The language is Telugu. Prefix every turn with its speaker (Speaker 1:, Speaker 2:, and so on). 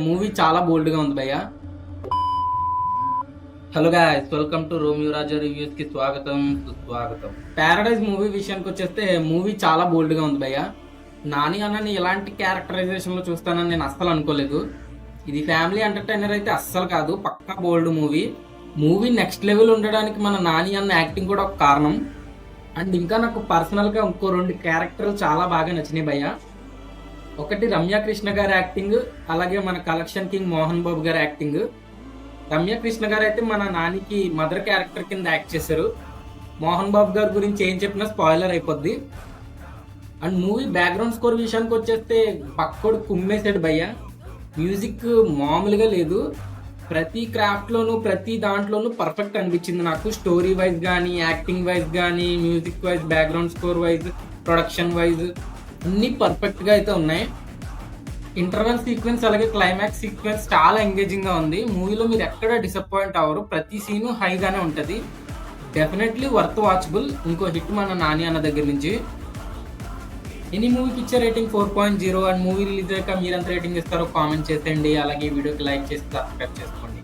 Speaker 1: మూవీ చాలా బోల్డ్గా ఉంది భయ్య. Hello guys, welcome to Romeo Raja reviews కి స్వాగతం సుస్వాగతం. పారడైజ్ మూవీ విషయానికి వచ్చేస్తే మూవీ చాలా బోల్డ్గా ఉంది భయ్య. నాని అన్నని ఇలాంటి క్యారెక్టరైజేషన్ లో చూస్తానని నేను అస్సలు అనుకోలేదు. ఇది ఫ్యామిలీ ఎంటర్టైనర్ అయితే అస్సలు కాదు, పక్కా bold movie. Movie next level ఉండడానికి మన నాని అన్న యాక్టింగ్ కూడా ఒక కారణం. అండ్ ఇంకా నాకు పర్సనల్ గా ఇంకో 2 క్యారెక్టర్లు చాలా బాగా నచ్చినాయి భయ్య. ఒకటి రమ్యకృష్ణ గారి యాక్టింగ్, అలాగే మన కలెక్షన్ కింగ్ మోహన్ బాబు గారి యాక్టింగ్. రమ్యకృష్ణ గారు అయితే మన నానికి మదర్ క్యారెక్టర్ కింద యాక్ట్ చేశారు. మోహన్ బాబు గారి గురించి ఏం చెప్పినా స్పాయిలర్ అయిపోద్ది. అండ్ మూవీ బ్యాక్గ్రౌండ్ స్కోర్ విషయానికి వచ్చేస్తే పక్కోడు కుమ్మేసాడు భయ్య. మ్యూజిక్ మామూలుగా లేదు, ప్రతి క్రాఫ్ట్లోనూ ప్రతి దాంట్లోనూ పర్ఫెక్ట్ అనిపించింది నాకు. స్టోరీ వైజ్ కానీ, యాక్టింగ్ వైజ్ కానీ, music wise, background score wise, production wise అన్నీ పర్ఫెక్ట్గా అయితే ఉన్నాయి. ఇంటర్వెల్ సీక్వెన్స్ అలాగే క్లైమాక్స్ సీక్వెన్స్ చాలా ఎంగేజింగ్గా ఉంది. మూవీలో మీరు ఎక్కడ డిసప్పాయింట్ అవ్వరు, ప్రతి సీను హైగానే ఉంటుంది. Definitely worth watchable. ఇంకో హిట్ మన నాని అన్న దగ్గర నుంచి. ఎనీ మూవీకి ఇచ్చే రేటింగ్ 4.0. అండ్ మూవీ రిలీజ్ అయ్యాక మీరు ఎంత రేటింగ్ ఇస్తారో కామెంట్ చేసేయండి. అలాగే వీడియోకి లైక్ చేసి సబ్స్క్రైబ్ చేసుకోండి.